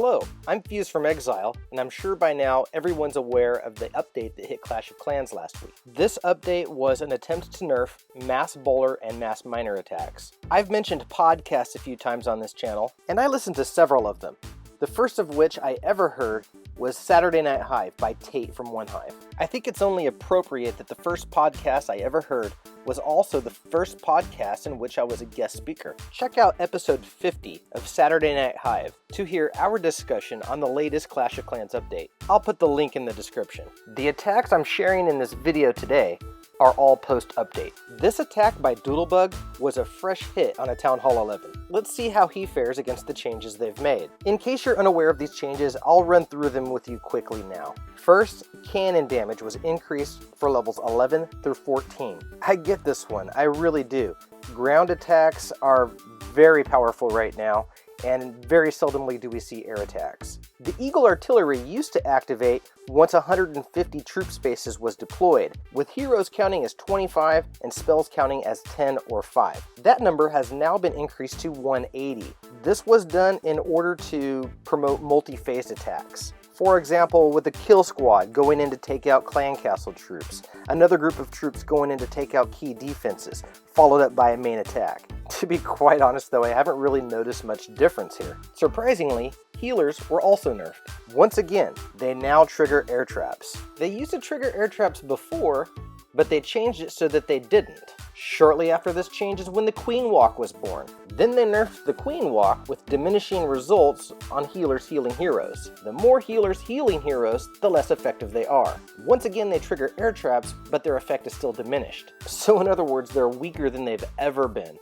Hello, I'm Fuzed from Exile, and I'm sure by now everyone's aware of the update that hit Clash of Clans last week. This update was an attempt to nerf mass bowler and mass miner attacks. I've mentioned podcasts a few times on this channel, and I listened to several of them. The first of which I ever heard was Saturday Night Hive by Tate from One Hive. I think it's only appropriate that the first podcast I ever heard was also the first podcast in which I was a guest speaker. Check out episode 50 of Saturday Night Hive to hear our discussion on the latest Clash of Clans update. I'll put the link in the description. The attacks I'm sharing in this video today are all post-update. This attack by Doodlebug was a fresh hit on a Town Hall 11. Let's see how he fares against the changes they've made. In case you're unaware of these changes, I'll run through them with you quickly now. First, cannon damage was increased for levels 11 through 14. I get this one, I really do. Ground attacks are very powerful right now, and very seldomly do we see air attacks. The Eagle Artillery used to activate once 150 troop spaces was deployed, with heroes counting as 25 and spells counting as 10 or 5. That number has now been increased to 180. This was done in order to promote multi-phase attacks. For example, with a kill squad going in to take out clan castle troops, another group of troops going in to take out key defenses, followed up by a main attack. To be quite honest though, I haven't really noticed much difference here. Surprisingly, healers were also nerfed. Once again, they now trigger air traps. They used to trigger air traps before, but they changed it so that they didn't. Shortly after this change is when the Queen Walk was born. Then they nerfed the Queen Walk with diminishing results on healers healing heroes. The more healers healing heroes, the less effective they are. Once again, they trigger air traps, but their effect is still diminished. So in other words, they're weaker than they've ever been.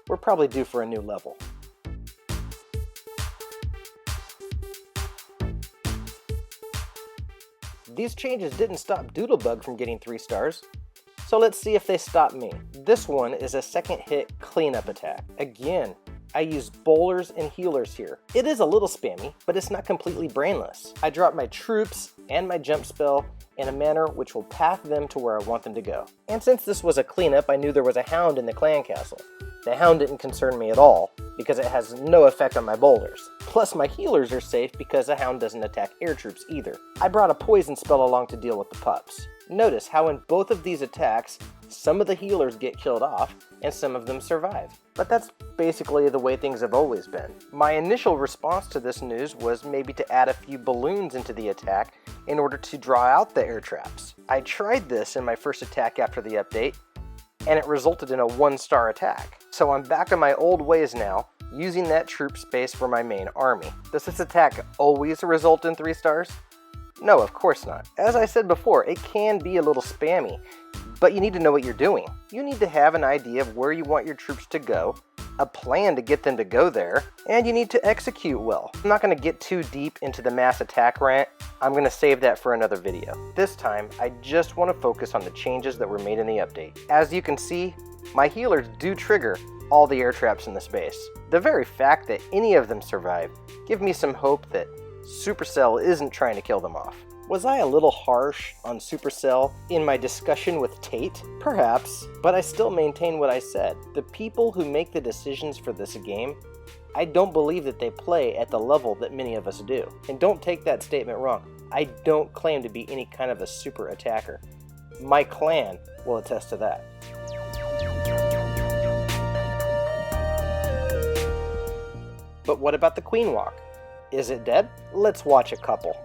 We're probably due for a new level. These changes didn't stop Doodlebug from getting 3 stars. So let's see if they stop me. This one is a second hit cleanup attack. Again, I use bowlers and healers here. It is a little spammy, but it's not completely brainless. I drop my troops and my jump spell in a manner which will path them to where I want them to go. And since this was a cleanup, I knew there was a hound in the clan castle. The hound didn't concern me at all, because it has no effect on my bowlers. Plus my healers are safe because the hound doesn't attack air troops either. I brought a poison spell along to deal with the pups. Notice how in both of these attacks, some of the healers get killed off, and some of them survive. But that's basically the way things have always been. My initial response to this news was maybe to add a few balloons into the attack in order to draw out the air traps. I tried this in my first attack after the update, and it resulted in a 1-star attack. So I'm back on my old ways now, using that troop space for my main army. Does this attack always result in 3 stars? No, of course not. As I said before, it can be a little spammy, but you need to know what you're doing. You need to have an idea of where you want your troops to go, a plan to get them to go there, and you need to execute well. I'm not going to get too deep into the mass attack rant. I'm going to save that for another video. This time, I just want to focus on the changes that were made in the update. As you can see, my healers do trigger all the air traps in the space. The very fact that any of them survive gives me some hope that Supercell isn't trying to kill them off. Was I a little harsh on Supercell in my discussion with Tate? Perhaps, but I still maintain what I said. The people who make the decisions for this game, I don't believe that they play at the level that many of us do. And don't take that statement wrong. I don't claim to be any kind of a super attacker. My clan will attest to that. But what about the Queen Walk? Is it dead? Let's watch a couple.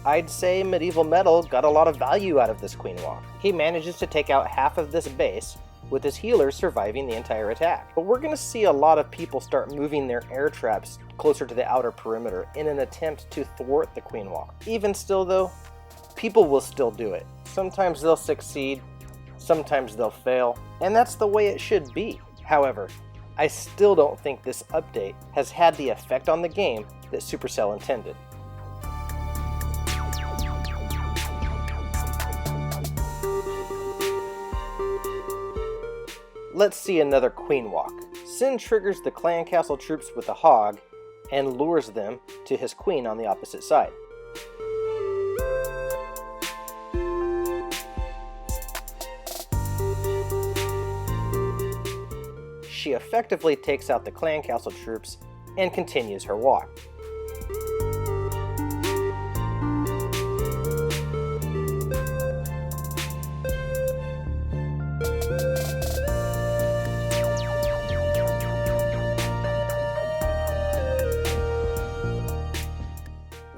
I'd say Medieval Metal got a lot of value out of this Queen Walk. He manages to take out half of this base, with his healers surviving the entire attack. But we're going to see a lot of people start moving their air traps closer to the outer perimeter in an attempt to thwart the Queen Walk. Even still though, people will still do it. Sometimes they'll succeed, sometimes they'll fail, and that's the way it should be. However, I still don't think this update has had the effect on the game that Supercell intended. Let's see another Queen Walk. Sin triggers the clan castle troops with a hog and lures them to his queen on the opposite side. She effectively takes out the clan castle troops and continues her walk.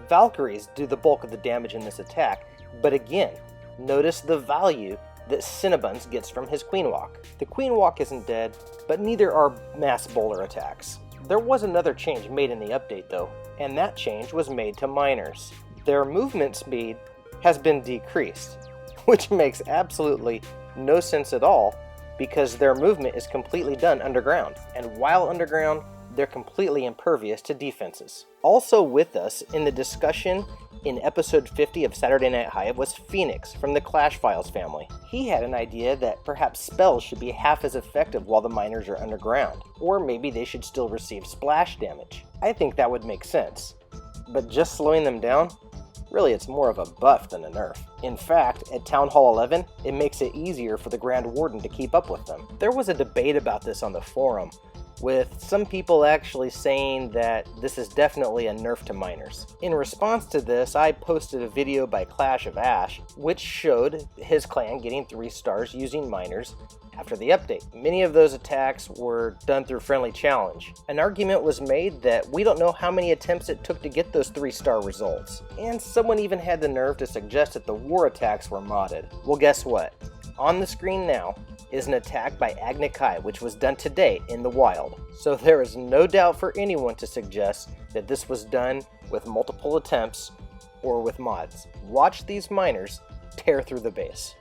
Valkyries do the bulk of the damage in this attack, but again, notice the value that Cinnabons gets from his Queen Walk. The Queen Walk isn't dead, but neither are mass bowler attacks. There was another change made in the update though, and that change was made to miners. Their movement speed has been decreased, which makes absolutely no sense at all because their movement is completely done underground, and while underground, they're completely impervious to defenses. Also with us in the discussion in episode 50 of Saturday Night Hive was Phoenix from the Clash Files family. He had an idea that perhaps spells should be half as effective while the miners are underground, or maybe they should still receive splash damage. I think that would make sense, but just slowing them down? Really, it's more of a buff than a nerf. In fact, at Town Hall 11, it makes it easier for the Grand Warden to keep up with them. There was a debate about this on the forum, with some people actually saying that this is definitely a nerf to miners. In response to this, I posted a video by Clash of Ash, which showed his clan getting 3 stars using miners after the update. Many of those attacks were done through friendly challenge. An argument was made that we don't know how many attempts it took to get those 3-star results. And someone even had the nerve to suggest that the war attacks were modded. Well, guess what? On the screen now is an attack by Agnikai, which was done today in the wild. So there is no doubt for anyone to suggest that this was done with multiple attempts or with mods. Watch these miners tear through the base.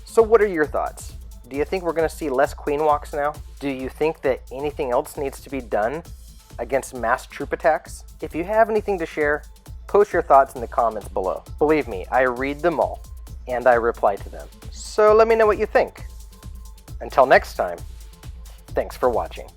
So what are your thoughts? Do you think we're going to see less Queen Walks now? Do you think that anything else needs to be done against mass troop attacks? If you have anything to share, post your thoughts in the comments below. Believe me, I read them all, and I reply to them. So let me know what you think. Until next time, thanks for watching.